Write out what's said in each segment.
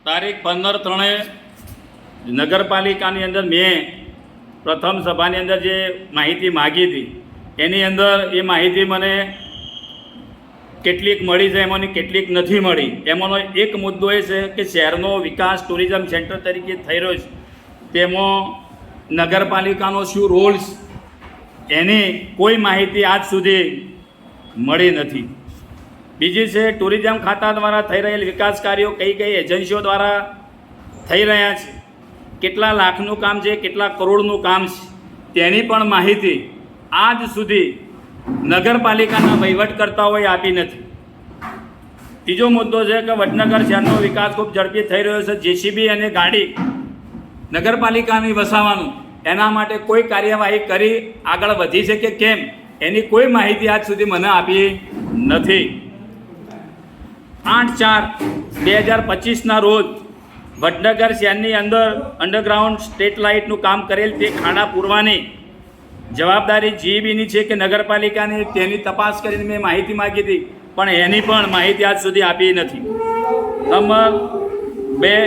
તારીખ 15/3 નગરપાલિકાની અંદર મેં પ્રથમ સભાની અંદર જે માહિતી માગી હતી એની અંદર એ માહિતી મને કેટલીક મળી છે, એમાંની કેટલીક નથી મળી. એમાંનો એક મુદ્દો એ છે કે શહેરનો વિકાસ ટુરિઝમ સેન્ટર તરીકે થઈ રહ્યો છે, તેમાં નગરપાલિકાનો શું રોલ એની કોઈ માહિતી આજ સુધી મળી નથી. બીજી છે ટુરિઝમ ખાતા દ્વારા થઈ રહેલ વિકાસ કાર્યો કઈ કઈ એજન્સીઓ દ્વારા થઈ રહ્યા છે, કેટલા લાખનું કામ છે, કેટલા કરોડનું કામ છે, તેની પણ માહિતી આજ સુધી નગરપાલિકાના વહીવટકર્તાઓએ આપી નથી. ત્રીજો મુદ્દો છે કે વડનગર શહેરનો વિકાસ ખૂબ ઝડપી થઈ રહ્યો છે. જેસીબી અને ગાડી નગરપાલિકાની વસાવવાનું એના માટે કોઈ કાર્યવાહી કરી આગળ વધી છે કે કેમ એની કોઈ માહિતી આજ સુધી મને આપી નથી. 8/4/2025ના રોજ વડનગર શહેરની અંદર અંડરગ્રાઉન્ડ સ્ટ્રીટ લાઇટનું કામ કરેલ તે ખાડા પૂરવાની જવાબદારી જીઈબીની છે કે નગરપાલિકાની, તેની તપાસ કરીને મેં માહિતી માગી હતી, પણ એની પણ માહિતી આજ સુધી આપી નથી. નંબર 2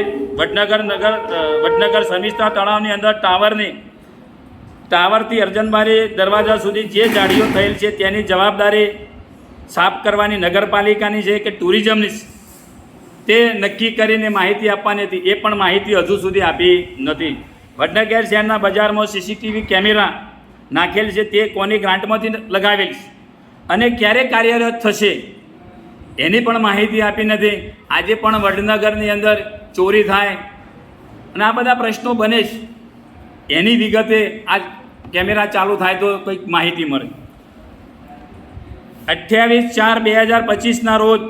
વડનગર સમિસ્તા તળાવની અંદર ટાવરથી અર્જનબારી દરવાજા સુધી જે જાળીઓ થયેલ છે તેની જવાબદારી સાફ કરવાની નગરપાલિકાની છે કે ટુરિઝમની, તે નક્કી કરીને માહિતી આપવાની હતી. એ પણ માહિતી હજુ સુધી આપી નથી. વડનગર શહેરના બજારમાં સીસીટીવી કેમેરા નાખેલ છે, તે કોની ગ્રાન્ટમાંથી લગાવેલ છે અને ક્યારે કાર્યરત થશે એની પણ માહિતી આપી નથી. આજે પણ વડનગરની અંદર ચોરી થાય અને આ બધા પ્રશ્નો બને છે, એની વિગતે આ કેમેરા ચાલુ થાય તો કંઈક માહિતી મળે. 28/4/2025ના રોજ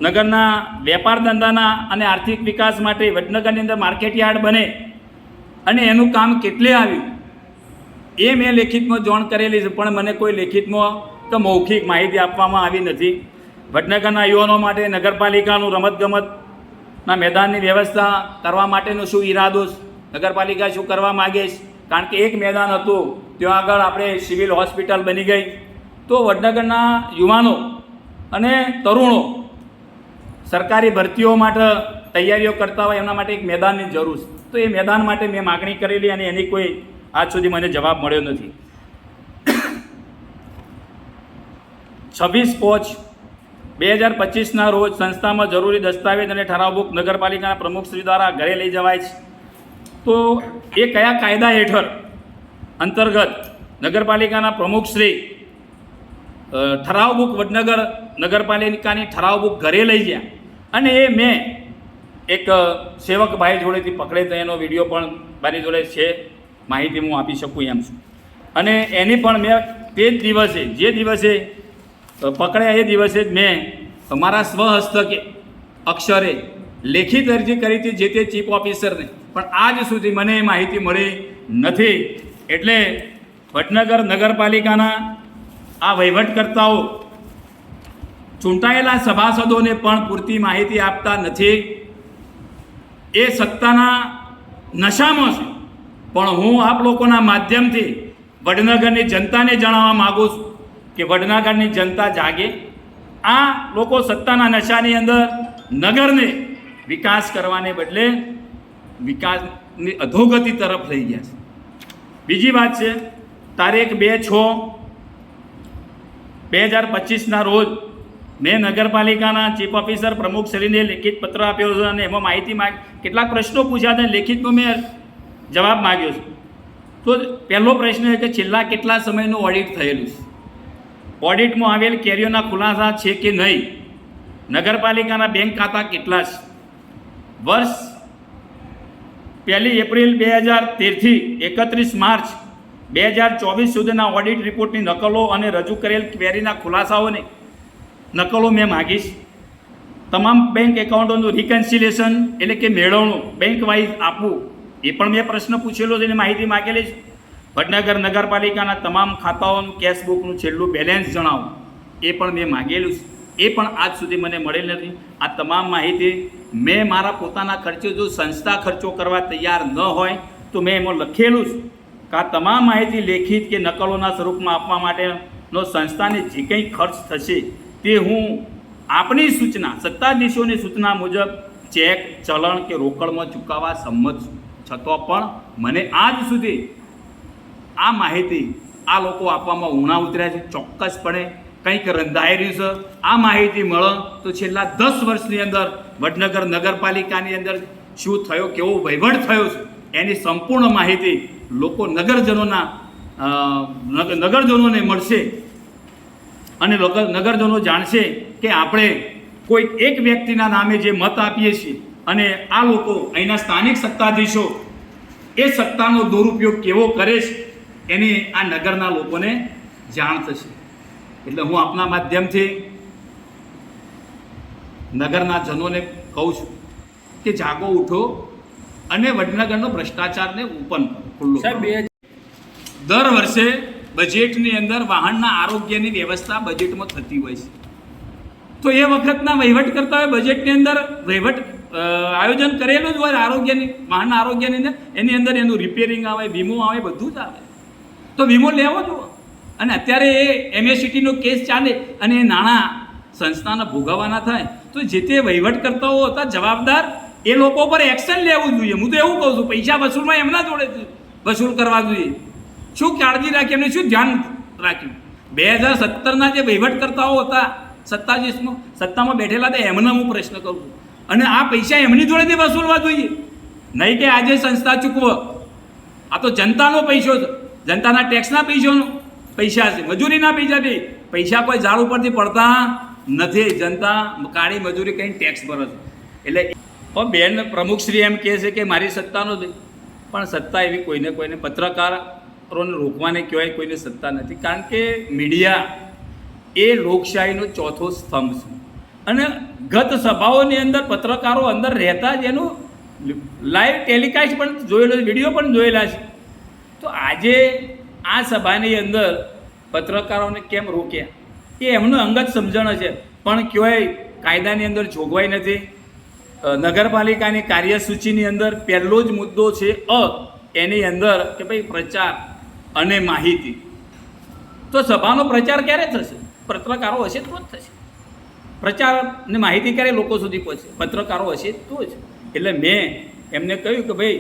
નગરના વેપાર ધંધાના અને આર્થિક વિકાસ માટે વડનગરની અંદર માર્કેટ યાર્ડ બને અને એનું કામ કેટલે આવ્યું એ મેં લેખિતમાં જાણ કરેલી છે, પણ મને કોઈ લેખિતમાં કે મૌખિક માહિતી આપવામાં આવી નથી. વડનગરના યુવાનો માટે નગરપાલિકાનું રમતગમતના મેદાનની વ્યવસ્થા કરવા માટેનો શું ઈરાદો છે, નગરપાલિકા શું કરવા માગે છે? કારણ કે એક મેદાન હતું, ત્યાં આગળ આપણે સિવિલ હોસ્પિટલ બની ગઈ, તો વડનગરના યુવાનો અને તરુણો સરકારી ભરતીઓ માટે તૈયારીઓ કરતા હોય એમના માટે એક મેદાનની જરૂર છે. તો એ મેદાન માટે મેં માગણી કરેલી અને એની કોઈ આજ સુધી મને જવાબ મળ્યો નથી. 26/5/2025ના રોજ સંસ્થામાં જરૂરી દસ્તાવેજ અને ઠરાવ બુક નગરપાલિકાના પ્રમુખશ્રી દ્વારા ઘરે લઈ જવાય છે. તો એ કયા કાયદા હેઠળ અંતર્ગત નગરપાલિકાના પ્રમુખશ્રી ઠરાવ બુક વડનગર નગરપાલિકાની ઠરાવ બુક ઘરે લઈ ગયા અને એ મેં એક સેવકભાઈ જોડેથી પકડે તો એનો વિડીયો પણ મારી જોડે છે, માહિતી હું આપી શકું એમ છું. અને એની પણ મેં તે જ દિવસે જે દિવસે પકડ્યા એ દિવસે જ મેં મારા સ્વહસ્તકે અક્ષરે લેખિત અરજી કરી હતી જે તે ચીફ ઓફિસરને, પણ આજ સુધી મને એ માહિતી મળી નથી. એટલે વડનગર નગરપાલિકાના આ વહીવટકર્તાઓ ચૂંટાયેલા સભાસદોને પણ પૂરતી માહિતી આપતા નથી. એ સત્તાના નશામાં છે. પણ હું આપ લોકોના માધ્યમથી વડનગરની જનતાને જણાવવા માગું છું કે વડનગરની જનતા જાગે. આ લોકો સત્તાના નશાની અંદર નગરને વિકાસ કરવાને બદલે વિકાસની અધોગતિ તરફ લઈ ગયા છે. બીજી વાત છે, તારીખ 2/6/2025ના રોજ મેં નગરપાલિકાના ચીફ ઓફિસર પ્રમુખશ્રીને લેખિત પત્ર આપ્યો છે અને એમાં માહિતી કેટલાક પ્રશ્નો પૂછ્યા હતા, લેખિતમાં મેં જવાબ માગ્યો છે. તો પહેલો પ્રશ્ન એ કે છેલ્લા કેટલા સમયનું ઓડિટ થયેલું છે, ઓડિટમાં આવેલ કેરીઓના ખુલાસા છે કે નહીં, નગરપાલિકાના બેંક ખાતા કેટલા છે, વર્ષ 1 એપ્રિલ 2013થી 31 માર્ચ 2024 સુધીના ઓડિટ રિપોર્ટની નકલો અને રજૂ કરેલ ક્વેરીના ખુલાસાઓની નકલો મેં માગીશ. તમામ બેંક એકાઉન્ટોનું રિકન્સિલેશન એટલે કે મેળવણું બેંક વાઇઝ આપવું એ પણ મેં પ્રશ્ન પૂછેલો છે અને માહિતી માગેલી છે. વડનગર નગરપાલિકાના તમામ ખાતાઓનું કેશબુકનું છેલ્લું બેલેન્સ જણાવો એ પણ મેં માગેલું છે, એ પણ આજ સુધી મને મળેલ નથી. આ તમામ માહિતી મેં મારા પોતાના ખર્ચે, જો સંસ્થા ખર્ચો કરવા તૈયાર ન હોય તો મેં એમાં લખેલું છે કે આ તમામ માહિતી લેખિત કે નકલોના સ્વરૂપમાં આપવા માટેનો સંસ્થાને જે કંઈ ખર્ચ થશે તે હું આપણી સૂચના સત્તાધીશોની સૂચના મુજબ ચેક ચલણ કે રોકડમાં ચૂકવવા સંમત છું, છતાં પણ મને આજ સુધી આ માહિતી આ લોકો આપવામાં ઉણા ઉતર્યા છે. ચોક્કસપણે કંઈક રંધાઈ રહ્યું છે. આ માહિતી મળે તો છેલ્લા 10 વર્ષની અંદર વડનગર નગરપાલિકાની અંદર શું થયો, કેવો વહીવટ થયો છે એની સંપૂર્ણ માહિતી લોકો નગરજનોને મળશે અને નગરજનો જાણશે કે આપણે કોઈ એક વ્યક્તિના નામે જે મત આપીએ છીએ અને આ લોકો અહીંના સ્થાનિક સત્તાધીશો એ સત્તાનો દુરુપયોગ કેવો કરે છે એની આ નગરના લોકોને જાણ થશે. એટલે હું આપના માધ્યમથી નગરના જનોને કહું છું કે જાગો ઉઠો અને વડનગરનો ભ્રષ્ટાચારને ઓપન ખુલ્લો. દર વર્ષે બજેટની અંદર વાહનના આરોગ્યની વ્યવસ્થા બજેટમાં થતી હોય છે. તો એ વખતના વહીવટ કરતા હોય બજેટની અંદર વહીવટ આયોજન કરેલું જ હોય આરોગ્યની, વાહનના આરોગ્યની અંદર, એની અંદર એનું રિપેરિંગ આવે, વીમો આવે, બધું જ આવે. તો વીમો લેવો જોઈએ. અને અત્યારે એ MACTનો કેસ ચાલે અને એ નાણાં સંસ્થાને ભોગવવાના થાય તો જે તે વહીવટ કરતાઓ હતા જવાબદાર એ લોકો પર એક્શન લેવું જોઈએ. હું તો એવું કહું છું, પૈસા વસૂલમાં એમના જોડે વસૂલ કરવા જોઈએ. શું કાળજી રાખી, એમને શું ધ્યાન રાખ્યું? 2017ના જે વહીવટકર્તાઓ હતા સત્તામાં બેઠેલા હતા એમને હું પ્રશ્ન કરું છું. અને આ પૈસા એમની જોડેથી વસૂલવા જોઈએ, નહીં કે આજે સંસ્થા ચૂકવો. આ તો જનતાનો પૈસો છે, જનતાના ટેક્સના પૈસા છે, મજૂરીના પૈસા છે. પૈસા કોઈ ઝાડ ઉપરથી પડતા નથી. જનતા કાળી મજૂરી કંઈ ટેક્સ ભરે છે. એટલે બેન પ્રમુખશ્રી એમ કહે છે કે મારી સત્તાનો જ, પણ સત્તા એવી કોઈને પત્રકારોને રોકવાને કહેવાય કોઈને સત્તા નથી. કારણ કે મીડિયા એ લોકશાહીનો ચોથો સ્તંભ છે. અને ગત સભાઓની અંદર પત્રકારો અંદર રહેતા જ એનું લાઈવ ટેલિકાસ્ટ પણ જોયેલો છે, વિડીયો પણ જોયેલા છે. તો આજે આ સભાની અંદર પત્રકારોને કેમ રોક્યા એ એમનું અંગત સમજણ છે, પણ કહેવાય કાયદાની અંદર જોગવાઈ નથી. નગરપાલિકાની કાર્યસૂચિની અંદર પહેલો જ મુદ્દો છે એની અંદર કે ભાઈ પ્રચાર અને માહિતી. તો સભાનો પ્રચાર ક્યારે થશે? પત્રકારો હશે તો જ થશે. પ્રચાર અને માહિતી ક્યારે લોકો સુધી પહોંચે? પત્રકારો હશે તો જ. એટલે મેં એમને કહ્યું કે ભાઈ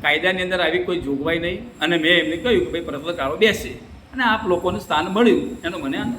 કાયદાની અંદર આવી કોઈ જોગવાઈ નહીં, અને મેં એમને કહ્યું કે ભાઈ પત્રકારો બેસે અને આપ લોકોનું સ્થાન મળ્યું એનો મને આનંદ.